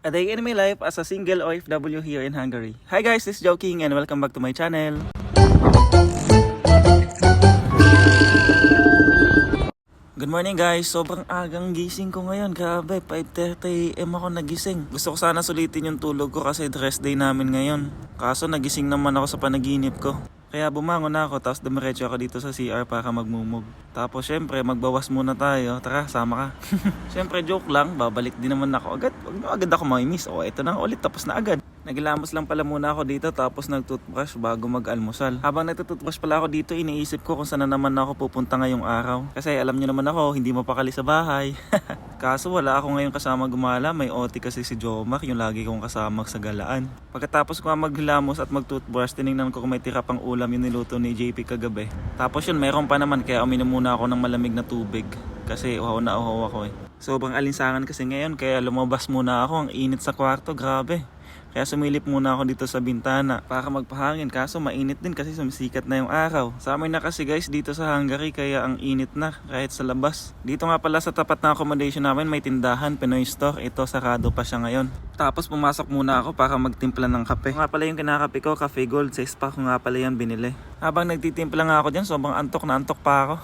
A day in my life as a single OFW here in Hungary. Hi guys, this is Joe King and welcome back to my channel. Good morning guys, sobrang agang gising ko ngayon. Grabe, 5:30 AM ako nagising. Gusto ko sana sulitin yung tulog ko kasi rest day namin ngayon. Kaso nagising naman ako sa panaginip ko. Kaya bumangon ako tapos dumiretso ako dito sa CR para magmumog. Tapos syempre magbawas muna tayo. Tara, sama ka. Syempre joke lang, babalik din naman ako agad. Agad ako mamimiss. O ito na ulit, tapos na agad. Nagilamos lang pala muna ako dito tapos nagtoothbrush bago mag-almusal. Habang nagtutoothbrush pala ako dito, iniisip ko kung saan na naman ako pupunta ngayong araw. Kasi alam niyo naman ako, hindi mapakali sa bahay. Kaso wala ako ngayong kasama gumala, may OT kasi si Jomar, yung lagi kong kasama sa galaan. Pagkatapos ko maghilamos at mag-toothbrush, tinignan ko kung may tira pang ulam yung niluto ni JP kagabi. Tapos yun, mayroon pa naman kaya uminom muna ako ng malamig na tubig. Kasi uhaw na uhaw ako eh. Sobrang alinsangan kasi ngayon kaya lumabas muna ako, ang init sa kwarto, grabe. Kaya sumilip muna ako dito sa bintana para magpahangin, kaso mainit din kasi sumisikat na yung araw. Sa amin na kasi guys dito sa Hungary kaya ang init na kahit sa labas. Dito nga pala sa tapat na accommodation namin may tindahan, Pinoy store. Ito sarado pa siya ngayon. Tapos pumasok muna ako para magtimpla ng kape. Nga pala yung kinakape ko, Cafe Gold. Sa spa ko nga pala yan binili. Habang nagtitimpla nga ako dyan, sobrang antok na antok pa ako.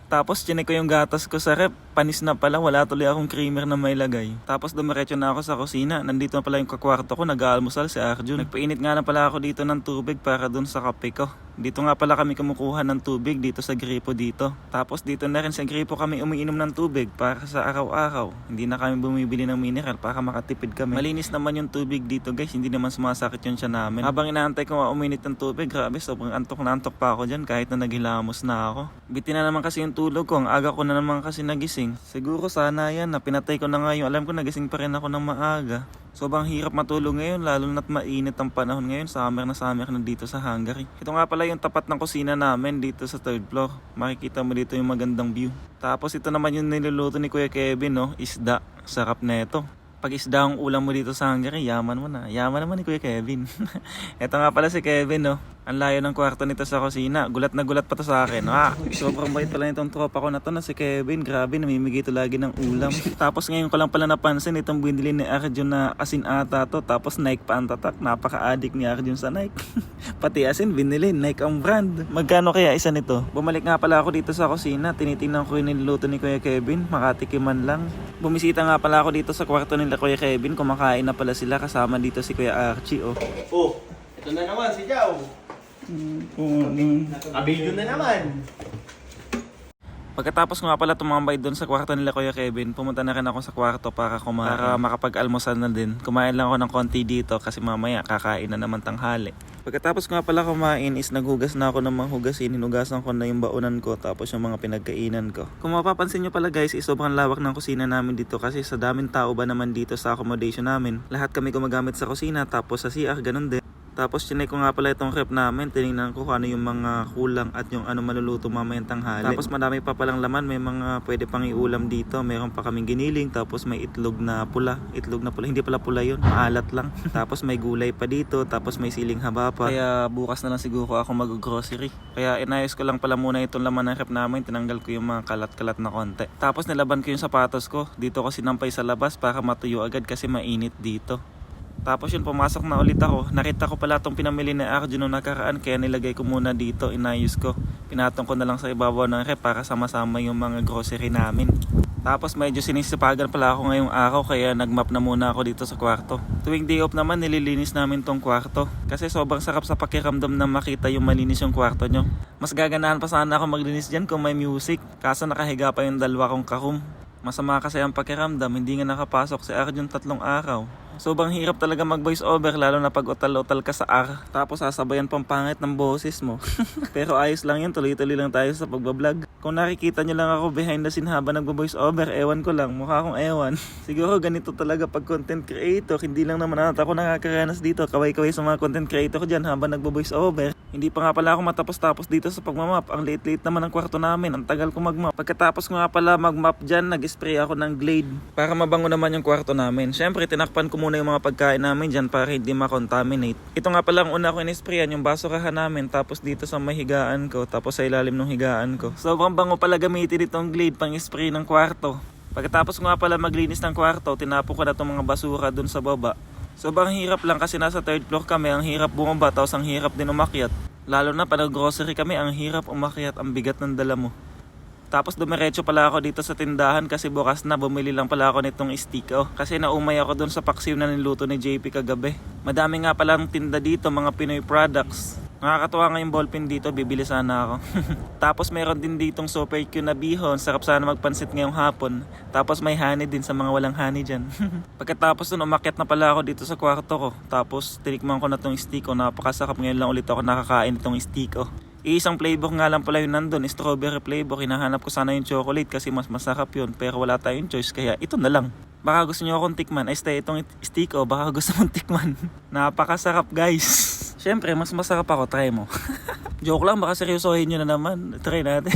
Tapos chinek ko yung gatas ko sa rep, panis na pala, wala tuloy akong creamer na may lagay. Tapos dumiretso na ako sa kusina, nandito na pala yung kakwarto ko, nag-aalmusal si Arjun. Nagpainit nga na pala ako dito ng tubig para dun sa kape ko. Dito nga pala kami kumukuha ng tubig dito sa gripo dito. Tapos dito na rin sa gripo kami umiinom ng tubig para sa araw-araw. Hindi na kami bumibili ng mineral para makatipid kami. Malinis naman yung tubig dito guys, hindi naman sumasakit yung siya namin. Habang inaantay ko uminit ng tubig, grabe sobrang antok na antok pa ako dyan kahit na naghilamos na ako. Bitin na naman kasi yung tulog ko, ang aga ko na naman kasi nagising. Siguro sana yan na pinatay ko na nga yung alam ko, nagising pa rin ako ng maaga. Sobrang hirap matulog ngayon lalo na't mainit ang panahon ngayon, summer na dito sa Hungary. Ito nga pala yung tapat ng kusina namin dito sa third floor. Makikita mo dito yung magandang view. Tapos ito naman yung niluluto ni Kuya Kevin, no? Isda. Sarap neto. Pag isda ang ulam mo dito sa Hungary, yaman mo na. Yaman naman ni Kuya Kevin. Ito nga pala si Kevin, no? Ang layo ng kwarto nito sa kusina. Gulat na gulat pa to sa akin. Sobrang bait pala nitong tropa ko na to na si Kevin. Grabe, namimigay to lagi ng ulam. Tapos ngayon ko lang pala napansin itong binili ni Arjun na asin ata to. Tapos Nike pa ang tatak. Napaka-addict ni Arjun sa Nike. Pati asin binili, Nike ang brand. Magkano kaya isa nito? Bumalik nga pala ako dito sa kusina. Tinitingnan ko yung niluto ni Kuya Kevin. Makatikiman lang. Bumisita nga pala ako dito sa kwarto nila Kuya Kevin. Kumakain na pala sila kasama dito si Kuya Archie. Oh, Ito na naman si Jao. Abidyo na naman. Pagkatapos ko nga pala tumambay doon sa kwarto nila Kuya Kevin, pumunta na rin ako sa kwarto para makapag-almusal na din. Kumain lang ako ng konti dito kasi mamaya kakain na naman tanghali. Pagkatapos ko nga pala kumain is naghugas na ako ng mga hugasin. Hinugasan ko na yung baunan ko tapos yung mga pinagkainan ko. Kung mapapansin nyo pala guys, sobrang lawak ng kusina namin dito kasi sa daming tao ba naman dito sa accommodation namin. Lahat kami gumagamit sa kusina tapos sa CR ganun din. Tapos chinek ko nga pala itong rep namin, tinignan ko kung ano yung mga kulang at yung ano maluluto mamayang tanghali. Tapos madami pa palang laman, may mga pwede pang iulam dito. Meron pa kaming giniling, tapos may itlog na pula. Itlog na pula, hindi pala pula yun, maalat lang. Tapos may gulay pa dito, tapos may siling haba pa. Kaya bukas na lang siguro ako mag-grocery. Kaya inayos ko lang pala muna itong laman ng rep namin, tinanggal ko yung mga kalat-kalat na konti. Tapos nilaban ko yung sapatos ko, dito ko sinampay sa labas para matuyo agad kasi mainit dito. Tapos yun, pumasok na ulit ako. Nakita ko pala itong pinamili ni Arjun nung nakaraan kaya nilagay ko muna dito, inayos ko. Pinatong ko na lang sa ibabaw ng rep para sama-sama yung mga grocery namin. Tapos medyo sinisipagan pala ako ngayong araw kaya nagmap na muna ako dito sa kwarto. Tuwing day off naman nililinis namin tong kwarto. Kasi sobrang sarap sa pakiramdam na makita yung malinis yung kwarto nyo. Mas gaganahan pa sana ako maglinis dyan kung may music. Kaso nakahiga pa yung dalawa kong karum. Masama kasi ang pakiramdam, hindi nga nakapasok si Arjun 3 araw. Sobrang hirap talaga mag voice over lalo na pag utal-utal ka sa R. Tapos sasabayan pang pangit ng boses mo. Pero ayos lang yun, tuloy-tuloy lang tayo sa pagbablog. Kung nakikita nyo lang ako behind the scene habang nagbo-voice over, ewan ko lang, mukha akong ewan. Siguro ganito talaga pag content creator. Hindi lang naman ako nakakaranas dito. Kaway-kaway sa mga content creator dyan habang nagbo-voice over. Hindi pa nga pala ako matapos-tapos dito sa pagmamap. Ang late-late naman ang kwarto namin. Ang tagal ko magmap. Pagkatapos ko nga pala magmap dyan, nag-spray ako ng Glade para mabango naman yung kwarto namin. Syempre, tinakpan ko muna yung mga pagkain namin dyan para hindi makontaminate. Ito nga pala ang una ko in-sprayan, yung basurahan namin. Tapos dito sa mahigaan ko. Tapos sa ilalim ng higaan ko. Sobrang bango pala gamitin itong Glade pang spray ng kwarto. Pagkatapos nga pala maglinis ng kwarto, tinapon ko na itong mga basura dun sa baba. Sobrang hirap lang kasi nasa third floor kami, ang hirap bumaba tapos ang hirap din umakyat. Lalo na pag grocery kami, ang hirap umakyat, ang bigat ng dala mo. Tapos dumiretso pala ako dito sa tindahan kasi bukas na, bumili lang pala ako nitong stick. Kasi naumay ako dun sa paksiw na niluto ni JP kagabi. Madami nga pala ang tinda dito, mga Pinoy products. Nakakatuwa nga yung ballpen dito, bibili sana ako. Tapos meron din ditong super cute na bihon, sarap sana magpansit ngayong hapon. Tapos may honey din sa mga walang honey dyan. Pagkatapos nun, umakyat na pala ako dito sa kwarto ko. Tapos tinikman ko na tong stick ko, napakasarap, ngayon lang ulit ako nakakain itong stick ko. Isang flavor nga lang pala yun nandun, strawberry flavor. Hinahanap ko sana yung chocolate kasi mas masarap yun, pero wala tayong choice kaya ito na lang. Baka gusto nyo akong tikman, ay stay itong stick ko, baka gusto mong tikman. Napakasarap guys. Siyempre, mas masarap ako, try mo. Joke lang, baka seryosohin nyo na naman. Try natin.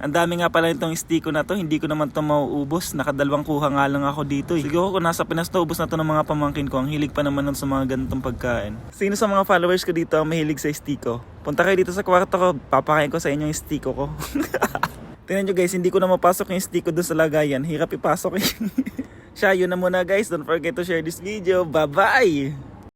Ang dami nga pala itong stick ko na to, hindi ko naman to mauubos. Nakadalawang kuha nga lang ako dito eh. Siguro kung nasa Pinas to, ubos na to ng mga pamangkin ko. Ang hilig pa naman nun sa mga ganitong pagkain. Sino sa mga followers ko dito ang mahilig sa stick ko? Punta kayo dito sa kwarto ko, papakain ko sa inyo yung stick ko. Tingnan nyo guys, hindi ko na mapasok yung stick ko doon sa lagayan. Hirap ipasok eh. Siya, yun na muna guys. Don't forget to share this video. Bye-bye!